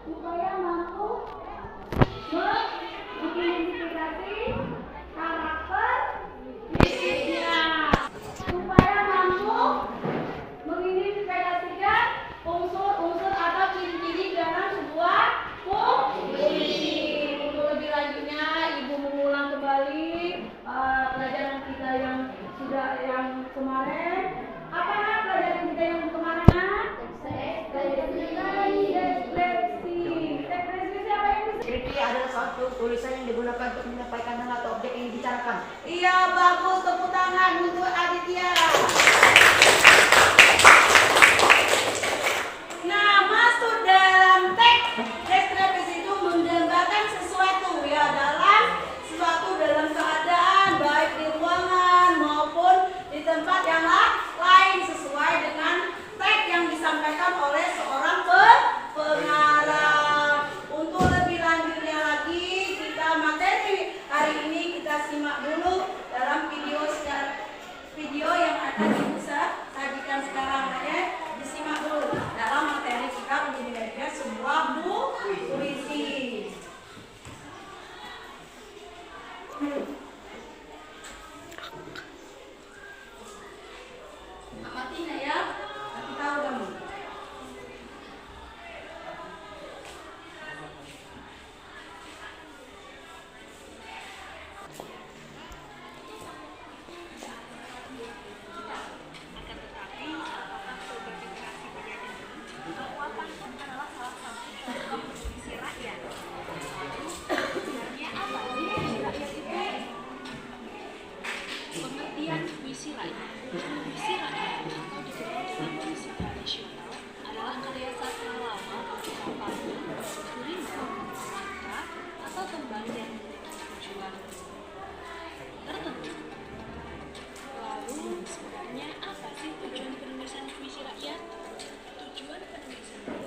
supaya mampu mengidentifikasi karakter dirinya, supaya mampu mengidentifikasikan unsur-unsur atau ciri-ciri dalam sebuah puisi. Untuk lebih lanjutnya, Ibu mengulang kembali pelajaran kita yang kemarin. Apa pelajaran kita yang kemarin? Deskripsi adalah suatu tulisan yang digunakan untuk menyampaikan hal atau objek yang dibicarakan. Iya, bagus, tepuk tangan untuk Aditya. Nah, masuk dalam teks deskripsi itu menggambarkan sesuatu ya, dalam keadaan baik di ruangan maupun di tempat yang lain sesuai dengan teks yang disampaikan oleh seorang pengarang. Untuk lebih lanjutnya lagi, materi hari ini kita simak dulu dalam video yang akan Ibu sajikan sekarang ya. Disimak dulu dalam materi kita menjadi sebuah puisi. Amatinya ya, nanti tahu kamu. Puisi rakyat atau dikenal dengan puisi tradisional adalah karya sastra lama berupa pantun, rimba, mantra, atau tembang yang memiliki tujuan tertentu. Lalu sebenarnya apa sih tujuan penulisan puisi rakyat? Tujuan penulisan puisi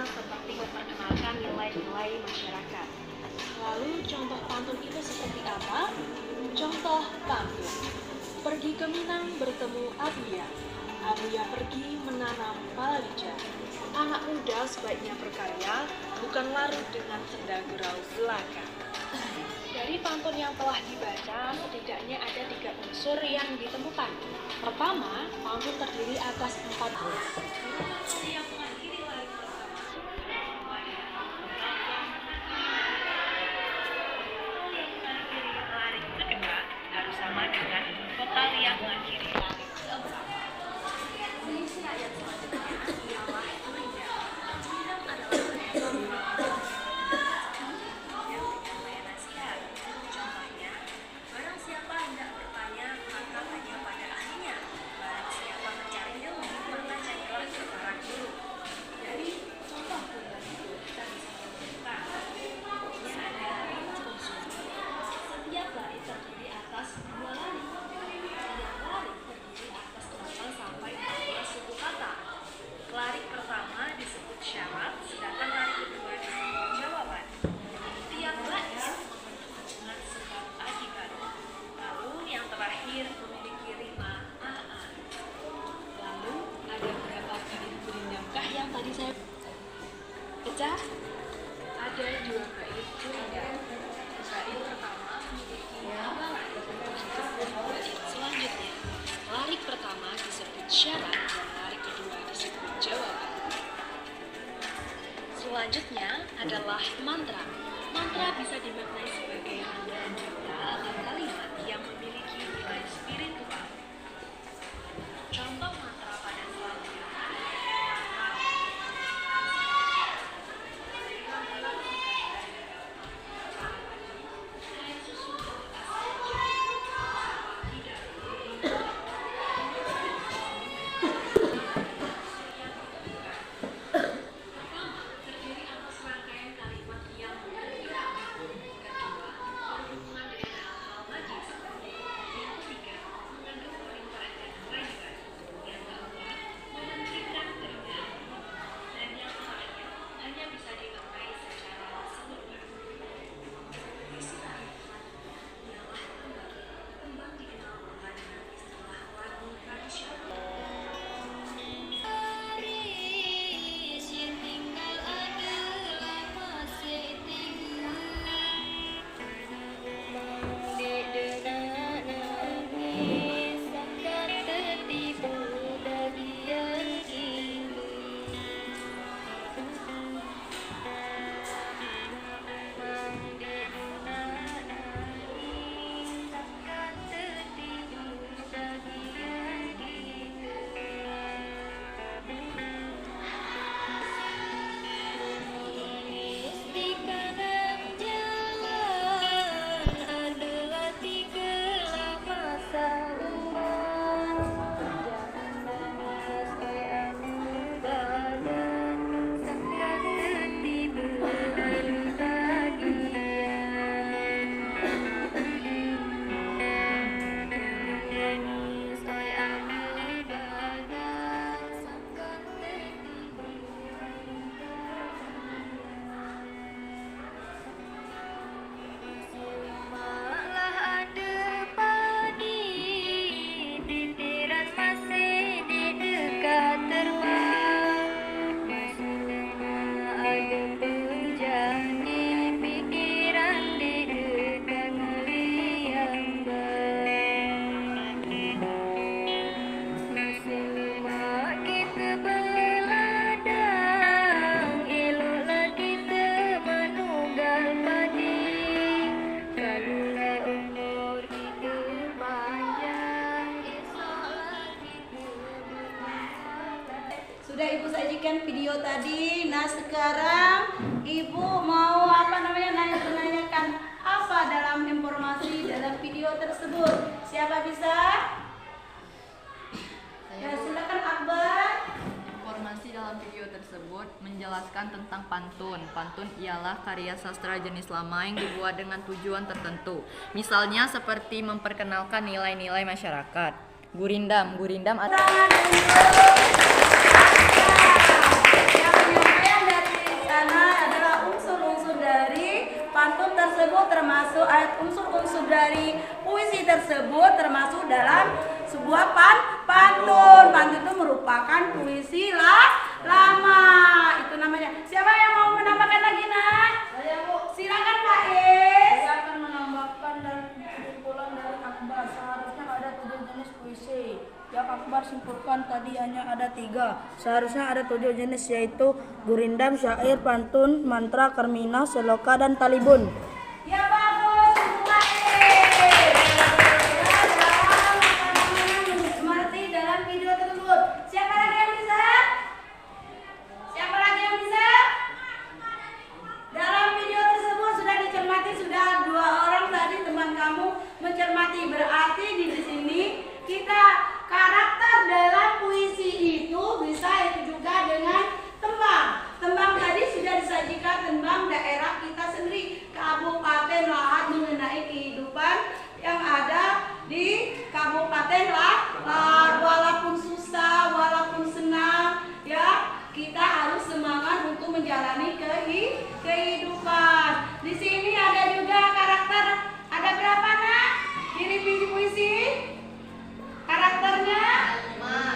seperti memperkenalkan nilai-nilai masyarakat. Lalu contoh pantun itu seperti apa? Contoh pantun. Pergi ke Minang bertemu Abuya. Abuya pergi menanam palawija. Anak muda sebaiknya berkarya, bukan larut dengan senda gurau belaka. Dari pantun yang telah dibaca, setidaknya ada 3 unsur yang ditemukan. Pertama, pantun terdiri atas 4 yang mengakhiri larik kedua harus sama dengan vokal yang mengakhiri larik keempat. Puisi ayat selanjutnya ialah Turinda. Turinda adalah yang menyampaikan nasihat. Contohnya, barang siapa hendak bertanya, maka tanya pada ahlinya. Barang siapa mencari ilmu, maka carilah ke para guru. Dari contoh tunggal itu kita bisa menemukan ada unsur. Setiap lari terdiri atas 2 lari. Setiap lari terdiri atas 8 sampai 14 suku kata. Lari pertama disebut syarat, sedangkan lari kedua disebut jawaban. Tiap bait membentuk hubungan sebab akibat. Lalu yang terakhir memiliki rima aa. Lalu ada berapa bait berindamkah yang tadi saya baca? Ada 2 bait berindam. Bait pertama memiliki 2 lari. Bait selanjutnya, lari pertama disebut syarat dan lari kedua disebut jawaban. Selanjutnya adalah mantra. Mantra bisa dimaknai sebagai rangkaian kata atau kalimat yang memiliki nilai spiritual. Contoh mantra pada selanjutnya memberikan video tadi. Nah, sekarang Ibu mau menanyakan apa dalam informasi dalam video tersebut. Siapa bisa? Ya, silakan Akbar. Informasi dalam video tersebut menjelaskan tentang pantun. Pantun ialah karya sastra jenis lama yang dibuat dengan tujuan tertentu. Misalnya seperti memperkenalkan nilai-nilai masyarakat. Gurindam Tangan dulu. Yang penyampaian dari sana adalah unsur-unsur dari pantun tersebut, termasuk unsur-unsur dari puisi tersebut termasuk dalam sebuah pantun. Pantun itu merupakan puisi lama. Itu namanya. Siapa yang mau menambahkan lagi, Nah? Saya, Bu. Silakan, Pak Is. Saya akan menambahkan dan kesimpulan dari Akbar. Seharusnya ada 7 jenis puisi. Yang Akbar simpulkan tadi hanya ada 3. Seharusnya ada 7 jenis, yaitu gurindam, syair, pantun, mantra, kermina, seloka, dan talibun. Ya, bagus, Ibu Pak Is. Seperti dalam video tersebut. Siapa lagi yang bisa? Siapa lagi yang bisa? Dalam video tersebut sudah dicermati, sudah 2 orang tadi teman kamu mencermati. Berarti di sini kita karakter dalam puisi itu bisa juga dengan tembang. Tembang tadi sudah disajikan, tembang daerah kita sendiri, Kabupaten Lahat, mengenai kehidupan yang ada di Kabupaten Lahat. Walaupun susah, walaupun senang, ya kita harus semangat untuk menjalani kehidupan. Di sini ada juga karakter, ada berapa, Nak? Di revisi puisi karakternya?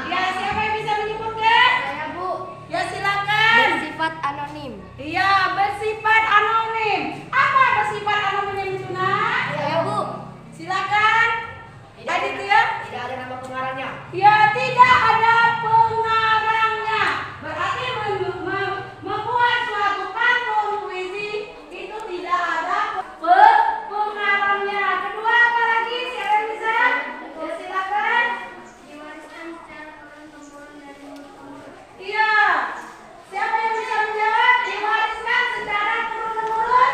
Ya, siapa yang bisa menyebutkan? Saya, Bu. Ya, silakan. Bersifat anonim. Iya, bersifat anonim. Apa bersifat anonim itu, Nak? Saya, Bu. Silakan. Tadi itu ya? Tidak ada nama pengarangnya. Ya, tidak ada pengarangnya. Berarti membuat suatu pantun puisi itu tidak ada pengarangnya. Kedua, apa lagi? Siapa yang bisa? Ya, silakan. Diwariskan secara turun-temurun dari mulut-ke-mulut. Iya. Siapa yang bisa menjawab? Diwariskan secara turun-temurun?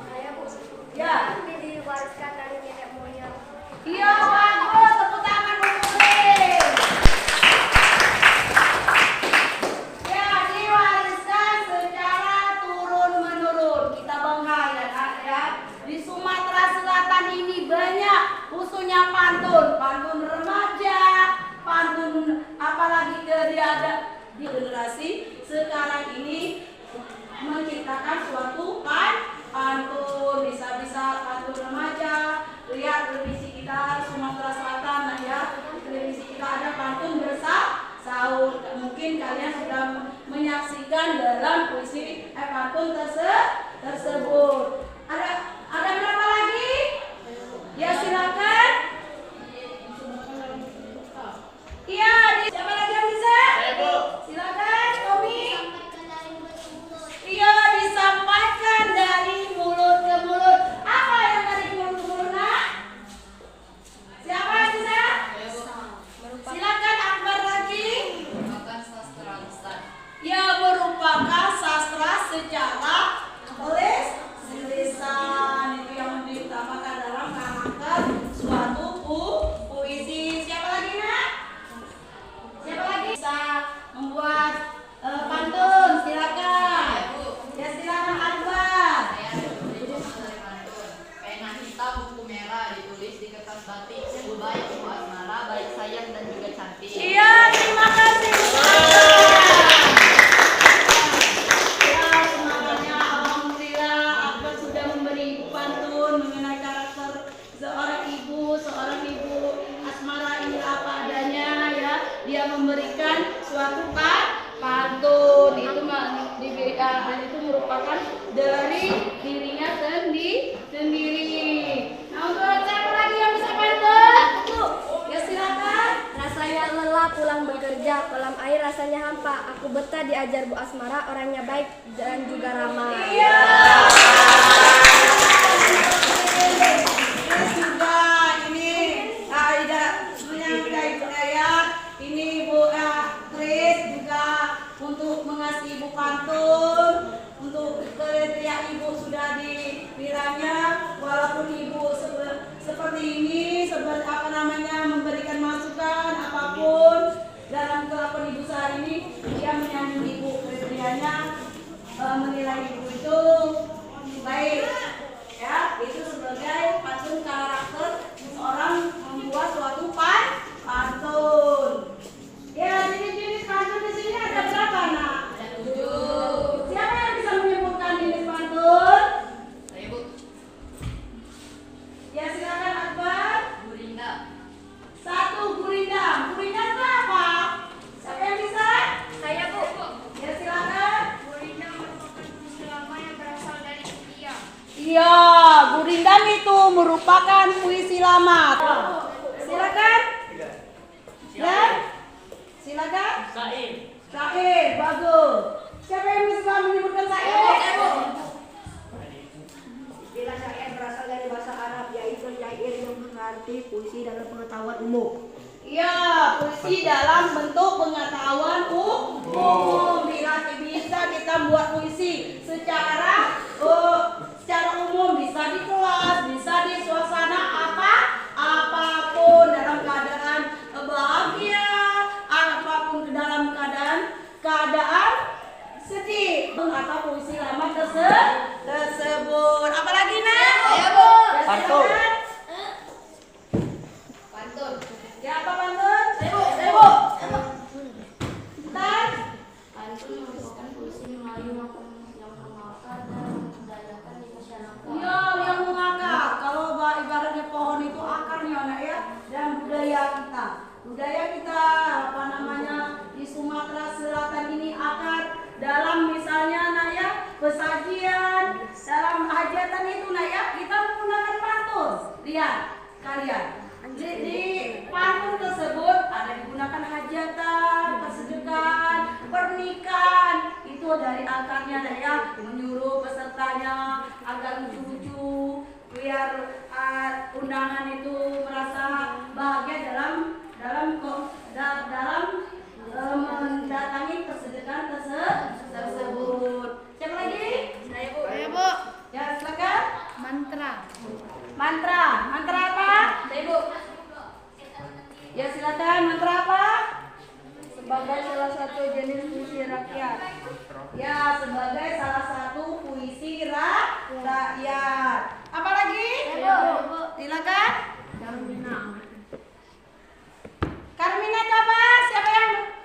Saya, Bu. Ya. Diwariskan dari nenek moyang. Iya, bagus. Tepuk tangan untuk Rin. Ya, diwariskan secara turun-menurun. Kita bangga ya, Nak, ya. Di Sumatera Selatan ini banyak, khususnya pantun. Pantun remaja, pantun apalagi ada di generasi sekarang ini menciptakan suatu pantun. Bisa-bisa pantun remaja. Lihat televisi kita Sumatera Selatan, nah ya, televisi kita ada pantun bersahur. Mungkin kalian sudah menyaksikan dalam puisi pantun tersebut. Ada berapa lagi? Ya, silakan. Iya, siapa lagi yang bisa? Silakan, Tommy. Iya, disampaikan dari mulut ke mulut. Apa yang dari mulut ke mulut, Nak? Siapa yang bisa? Silakan Akbar lagi. merupakan sastra lisan. Ya, merupakan sastra secara lisan. Itu yang ditambahkan dalam karakter suatu puisi. Siapa lagi, Nak? Siapa lagi bisa membuat pantun? Silakan. Ya, silakan Akbar. Saya ada tulis dari pantun. Pena hitam, buku merah, ditulis di kertas batik. Baik Bu Asmara, baik sayang dan juga cantik. Iya, terima kasih. Ya, semangatnya alhamdulillah Akbar sudah memberi pantun mengenai karakter seorang ibu Asmara ini apa adanya ya. Dia memberikan suatu pantun itu itu merupakan dari dirinya sendiri. Nah, untuk siapa lagi yang bisa pantun? Ya, silakan. Rasanya lelah pulang bekerja, kolam air rasanya hampa. Aku betah diajar Bu Asmara, orangnya baik dan juga ramah. Iya. Terus juga ini Aida punya ya. Ini Bu Kris juga seperti ini, seperti apa namanya, memberikan masukan apapun dalam kelakuan ibu sehari ini, dia menyanjung ibu. Kriterianya menilai ibu itu baik, ya, itu sebagai pantun karakter seorang membuat suatu pantun. Ya, jenis-jenis pantun di sini ada berapa, nak? Ada 7. Siapa yang bisa menyebutkan jenis pantun? Saya, Bu. Ya, silakan Akbar. Gurinda. 1 Gurinda. Gurinda itu apa? Siapa yang bisa? Saya, Bu. Ya, silakan. Gurinda merupakan puisi lama yang berasal dari India. Iya, Gurindam itu merupakan puisi lama. Silakan. Ya, silakan. Syair, bagus. Siapa yang bisa menyebutkan syair? Istilah syair berasal dari bahasa Arab, yaitu syair yang berarti puisi dalam pengetahuan umum. Iya, puisi dalam bentuk pengetahuan umum. Bisa kita buat puisi secara umum, bisa di kelas, bisa di suasana apapun, dalam keadaan bahagia, apapun dalam keadaan sedih, atau puisi lama tersebut. Apalagi, Nak? Saya, Bu. Ya, Pantun. silakan. Pantun. Ya, apa pantun? Saya, Bu. Bentar. Pantun merupakan puisi Melayu yang mengakar dan membudayakan di masyarakat. Iya, yang mengakar. Kalau ibaratnya pohon itu akarnya, Nak, ya, dan budaya kita. Budaya kita, apa namanya, di Sumatera Selatan ini akar dalam misalnya, Nak, ya, pesajian, dalam hajatan itu, Nak, ya, kita menggunakan pantun. Lihat kalian. Di pantun tersebut ada digunakan hajatan, persedekan, pernikahan. Itu dari akarnya, Nak, ya, menyuruh pesertanya agar lucu-lucu, biar undangan itu merasa bahagia dalam mendatangi persedekan tersebut. Siapa lagi? Saya, Bu. Saya, Bu. Ya, silakan. Mantra. Mantra apa? Saya, Bu. Ya, silakan. Mantra apa? Sebagai salah satu jenis puisi rakyat. Ya, sebagai salah satu puisi rakyat. Apa lagi? Saya, Bu. Silakan. Carmina. Carmina itu apa? Siapa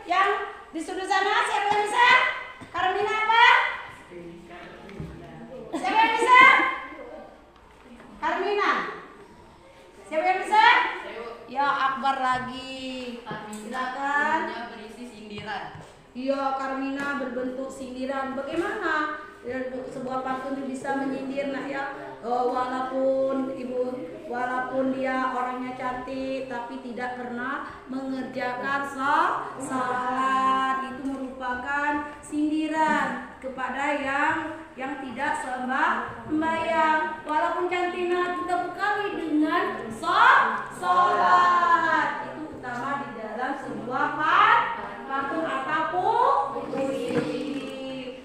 yang di sudut sana? Siapa yang bisa? Carmina apa? Siapa yang bisa? Carmina. Siapa yang bisa? Ya, Akbar lagi. Silakan. Carmina berisi sindiran. Iya, Carmina berbentuk sindiran. Bagaimana sebuah pantun bisa menyindir, Nak, ya? Walaupun dia orangnya cantik, tapi tidak pernah mengerjakan salat. Itu merupakan sindiran kepada yang tidak sembahyang. Walaupun cantiknya kita bekali dengan salat. Itu utama di dalam sebuah pantun ataupun puisi.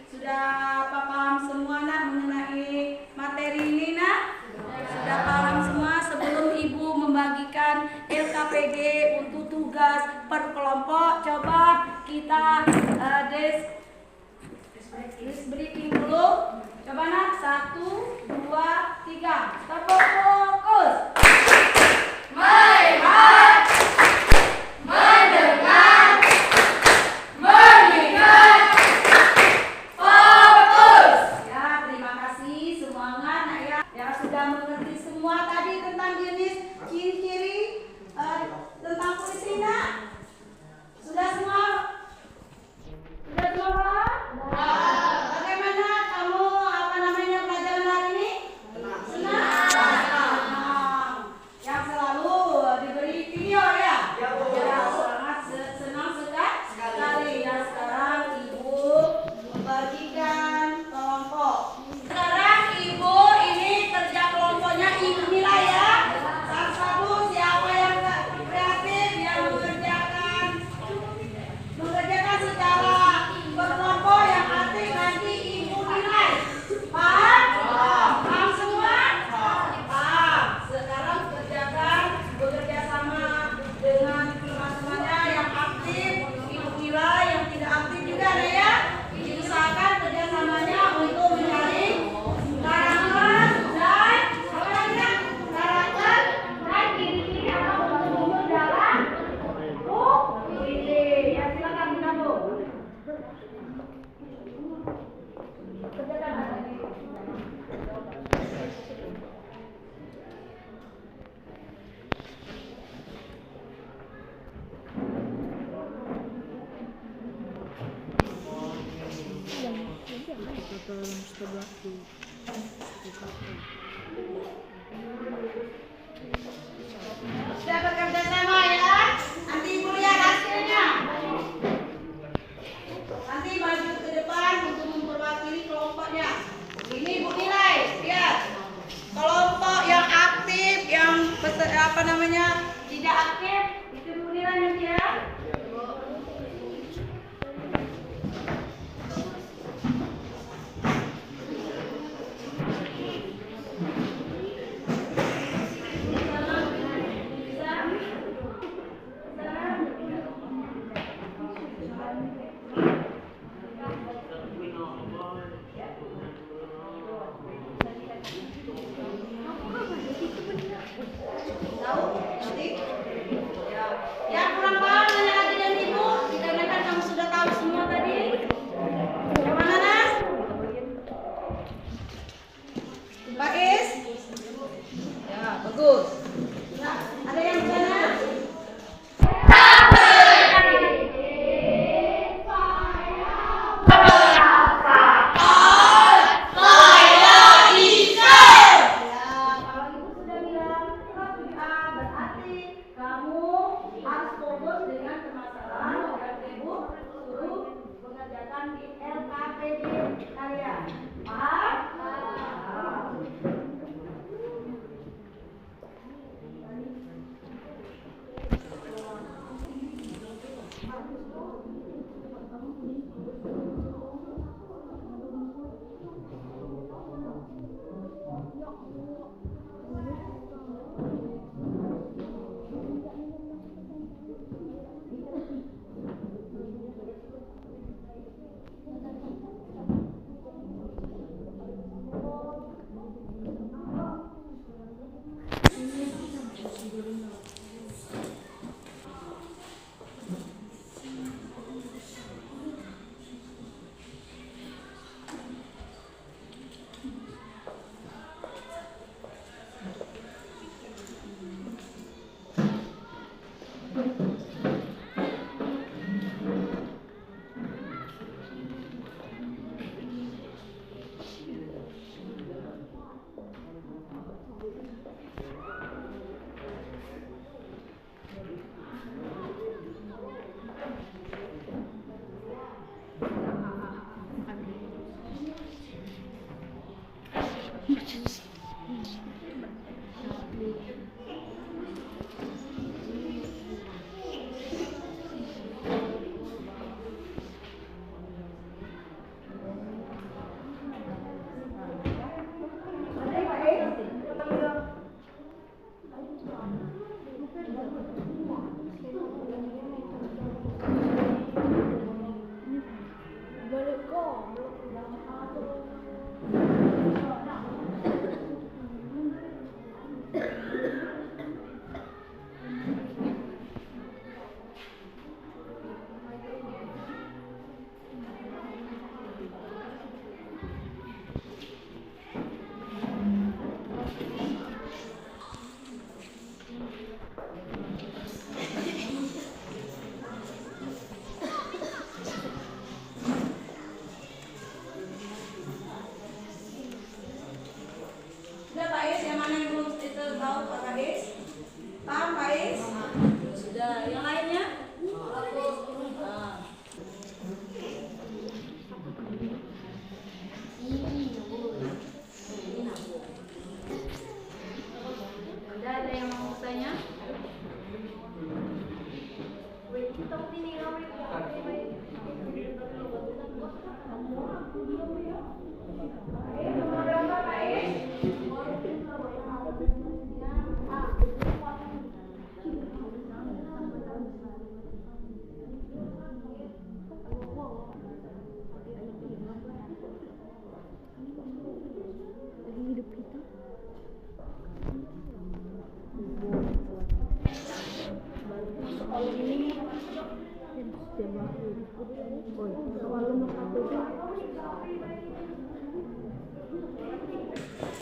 Sudah paham semua, Nak, mengenai materi ini, Nak? Sudah paham semua. Sebelum Ibu membagikan LKPD untuk tugas per kelompok, coba kita briefing dulu. Coba, Nak, 1, 2, 3. Fokus. Melihat, mendengar, mengingat, fokus. Ya, terima kasih, semangat, Nak, ya. Yang sudah mengerti semua tadi tentang jenis ciri-ciri tentang puisi, Nak. Sudah semua? Sudah semua paham? Bagaimana kamu pelajaran hari ini? Senang. Sudah bekerja sama ya. Nanti ibu lihat hasilnya. Nanti maju ke depan untuk memperwakili kelompoknya. Ini ibu nilai, lihat. Kelompok yang aktif, yang tidak aktif, itu ibu nilai nanti ya. Tahu? Nanti? Ya. Yang kurang paham nanya lagi dengan ibu, dikarenakan kamu sudah tahu semua tadi. Yang mana Nas? Pak Is? Ya, bagus. Nah, ada yang di sana? Di LKPD karya. Paham?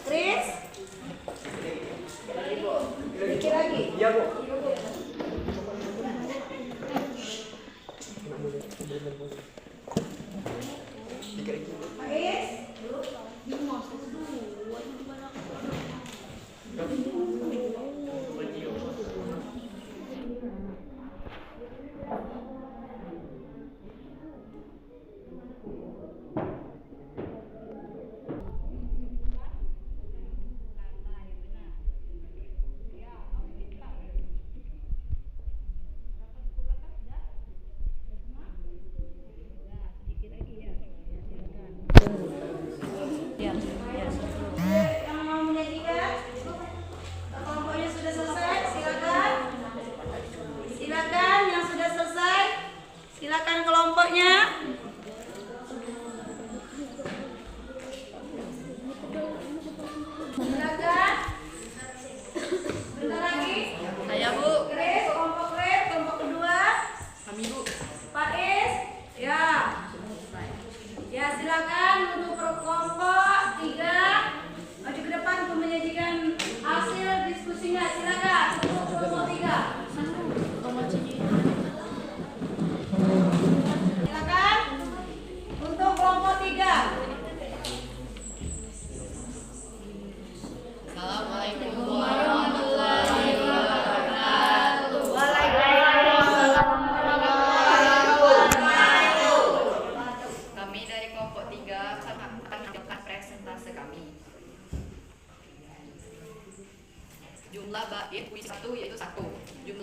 Chris? Pikir lagi. Iya, Bu. Chris?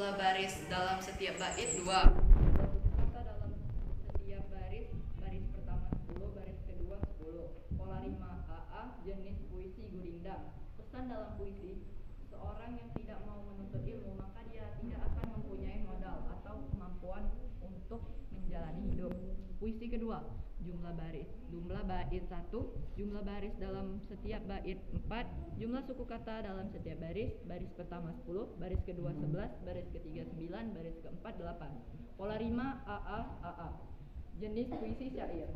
jumlah baris dalam setiap bait 2. Kata dalam setiap baris, baris pertama 10, baris kedua 10. Pola rima AA, jenis puisi gurindam. Pesan dalam puisi, seorang yang tidak mau menuntut ilmu maka dia tidak akan mempunyai modal atau kemampuan untuk menjalani hidup. Puisi kedua, jumlah bait 1, jumlah baris dalam setiap bait 4, jumlah suku kata dalam setiap baris, baris pertama 10, baris kedua 11, baris ketiga 9, baris keempat 8. Pola rima AA, jenis puisi syair.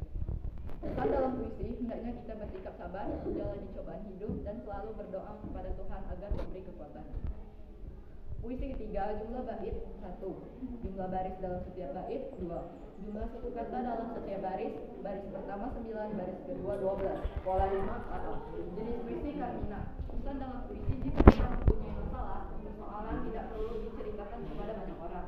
Pesan dalam puisi, hendaknya kita bersikap sabar menjalani cobaan hidup dan selalu berdoa kepada Tuhan agar memberi kekuatan. Puisi ketiga, jumlah bait 1, jumlah baris dalam setiap bait 2, jumlah suku kata dalam setiap baris, baris pertama 9, baris kedua 12. Pola rima AA, jenis puisi Karmina. Pesan dalam puisi, jika kita mempunyai masalah, persoalan tidak perlu diceritakan kepada banyak orang.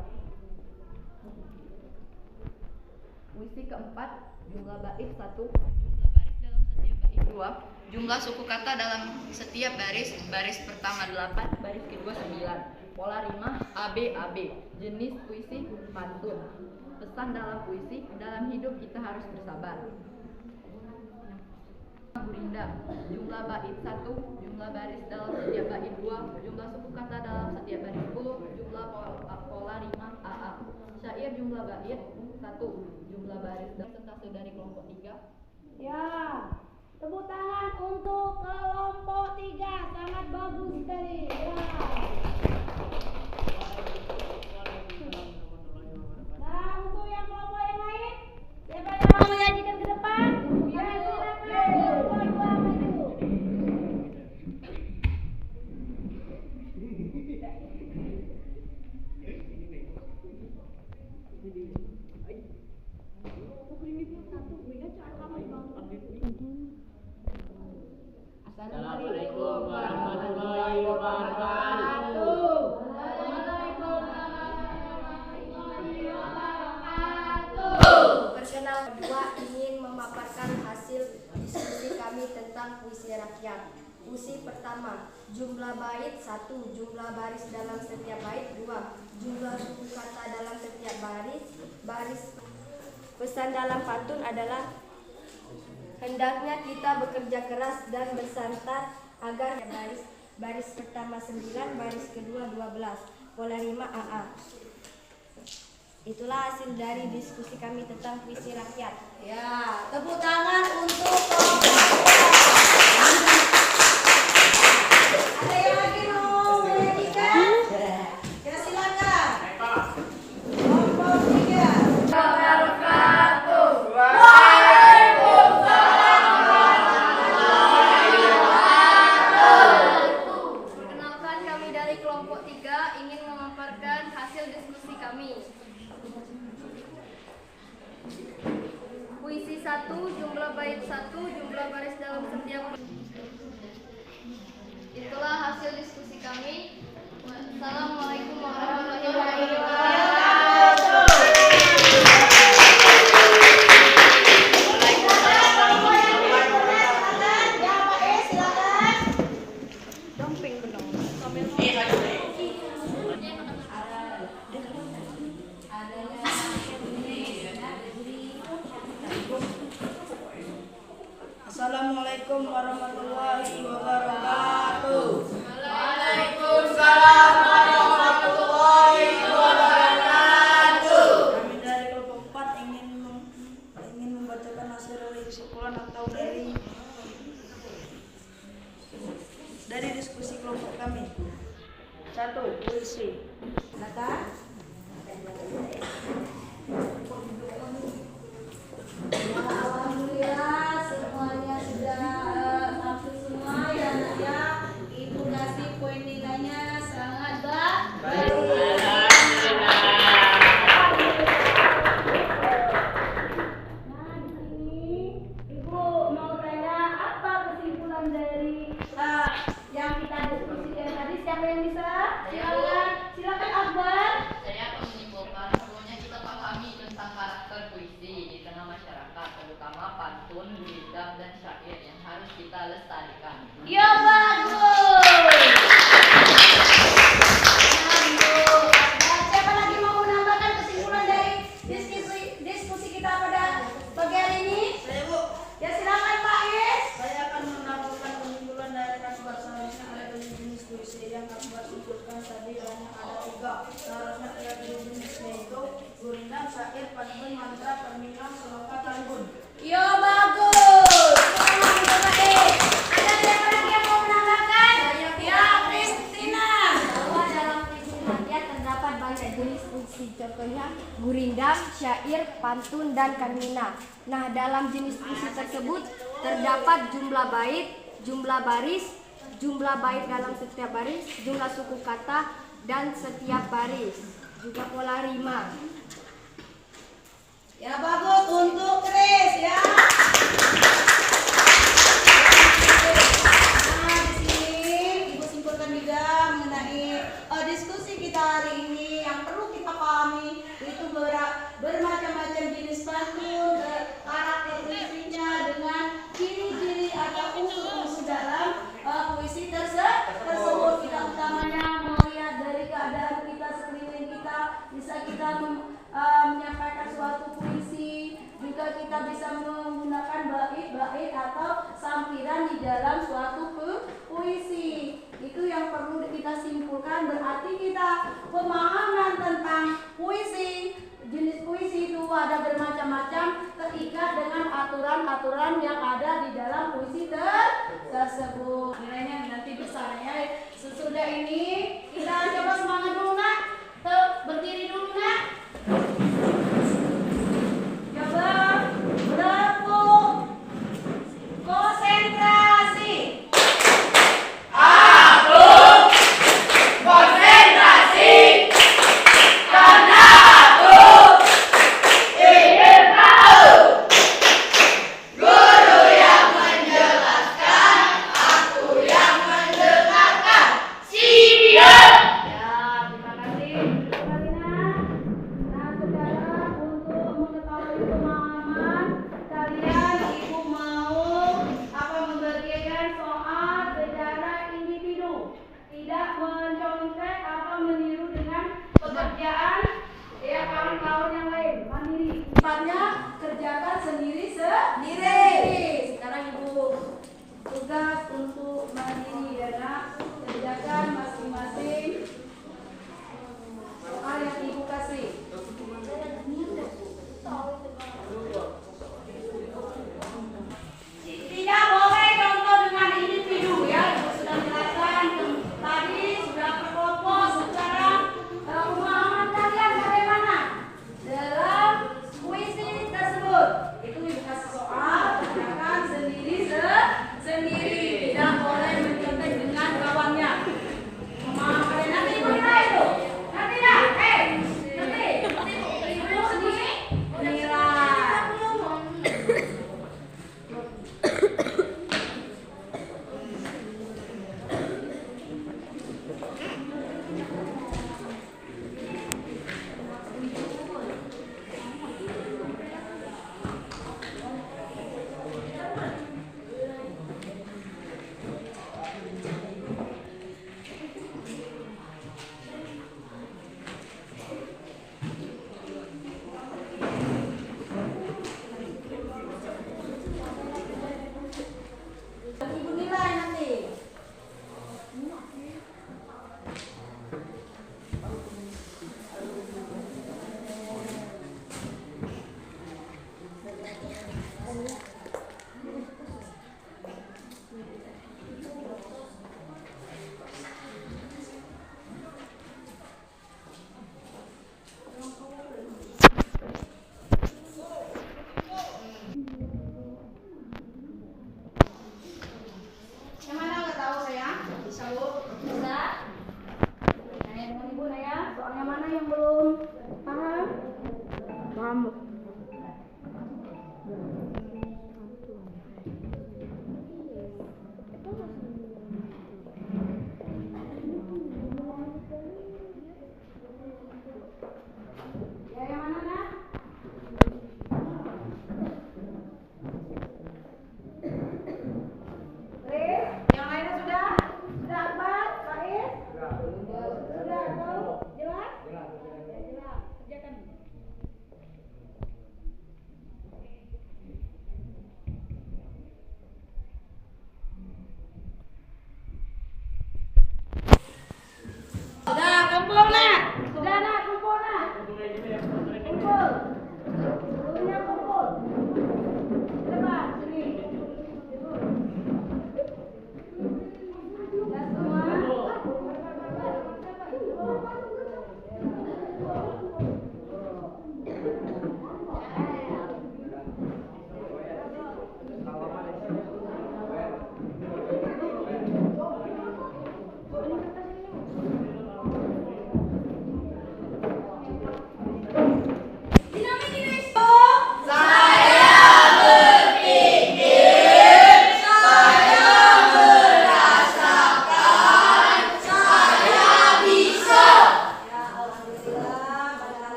Puisi keempat, jumlah bait 1, jumlah baris dalam setiap bait 2, jumlah suku kata dalam setiap baris, baris pertama 8, baris kedua 9. Pola rima AB, jenis puisi pantun. Pesan dalam puisi, dalam hidup kita harus bersabar. Gurindam, jumlah bait 1, jumlah baris dalam setiap bait 2, jumlah suku kata dalam setiap baris 10, jumlah pola rima AA. Syair jumlah bait 1, jumlah baris dan persentase dari kelompok 3. Ya, tepuk tangan untuk kelompok 3, sangat bagus sekali. Ya. Nah, untuk yang kelompok yang lain, siapa yang mau menyajikan ke depan? Ya, silakan. Dua-dua maju. Assalamualaikum warahmatullahi wabarakatuh. Perkenal kedua ingin memaparkan hasil diskusi kami tentang puisi rakyat. Puisi pertama, jumlah bait 1, jumlah baris dalam setiap bait 2, jumlah suku kata dalam setiap baris. Pesan dalam pantun adalah hendaknya kita bekerja keras dan bersantai agar baris pertama 9, baris kedua 12. Pola rima AA. Itulah hasil dari diskusi kami tentang puisi rakyat. Ya, tepuk tangan untuk kelompok. Ada yang lagi mau menyanyikan? Ya, silakan. Kelompok 3. Perkenalkan, kami dari kelompok 3 ingin memaparkan hasil diskusi kami. Puisi 1, jumlah bait 1, jumlah baris dalam setiap. Itulah hasil diskusi kami. Assalamualaikum warahmatullahi wabarakatuh. Assalamualaikum warahmatullahi wabarakatuh. Waalaikumsalam warahmatullahi wabarakatuh. Kami dari kelompok 4 ingin membacakan hasil kesimpulan atau dari diskusi kelompok kami. 1. Puisi. Silakan. Ya, alhamdulillah semuanya sudah hampir semua ya nak ya. Ibu kasih poin nilainya sangat baik. Nah, di sini Ibu mau tanya apa kesimpulan dari yang kita diskusikan tadi. Siapa yang bisa? Silakan Akbar. syair, pantun, mantra, terminal, sloka, talbun. Yo bagus. Selamat baik. Ada siapa lagi yang mau menambahkan? Ya, Kristina. Bahwa dalam puisi rakyat terdapat banyak jenis puisi, contohnya gurindam, syair, pantun, dan kamina. Nah, dalam jenis puisi tersebut terdapat jumlah bait, jumlah baris, jumlah bait dalam setiap baris, jumlah suku kata, dan setiap baris, juga pola rima. Ya bagus untuk Kris ya. Nah, di sini Ibu simpulkan juga mengenai diskusi kita hari ini yang perlu kita pahami itu bermacam-macam jenis pantun, karakteristiknya dengan ciri-ciri atau unsur-unsur dalam puisi tersebut. Kita utamanya melihat dari keadaan kita sekeliling kita, bisa kita menyampaikan suatu puisi, juga kita bisa menggunakan bait-bait atau sampiran di dalam suatu puisi. Itu yang perlu kita simpulkan, berarti kita pemahaman tentang puisi, jenis puisi itu ada bermacam-macam, terikat dengan aturan-aturan yang ada di dalam puisi tersebut. Nilainya nanti bisa ya. Sesudah ini kita coba semangat dulu nak, berdiri dulu nak. Coba bertepuk, konsentrasi. Kerjakan sendiri. Sekarang Ibu tugas untuk mandiri ya nak, kerjakan masing-masing soal yang Ibu kasih. Tidak boleh contoh dengan individu ya, Ibu sudah jelaskan tadi, sudah berkelompok. Sekarang pemahaman kalian bagaimana dalam puisi tersebut? Itu Ibu kasih soal, kerjakan sendiri, tidak boleh mencontoh dengan kawannya. Pemahaman kalian nanti Ibu nilai itu, nanti dah, nanti Ibu sendiri nilai. Ibu nilai nanti. Yang mana nggak tahu sayang? Bisa Bu? Bisa? Nanya dengan Ibu ya. Soalnya mana yang belum paham? Paham. Ya yang mana nak? Yang lainnya sudah? Sudah Akbar? Faiz? Sudah tahu? Jelas? Jelas. Kerjakan. Sudah kumpul nak? Sudah nak kumpul nak? Kumpul.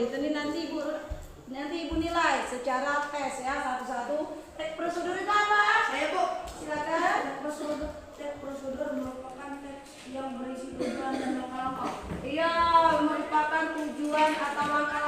itu nih nanti ibu nilai secara tes ya satu-satu. Prosedur itu apa? Saya Bu, silakan. Prosedur merupakan teks yang berisi tujuan dan langkah-langkah. Iya, merupakan tujuan atau langkah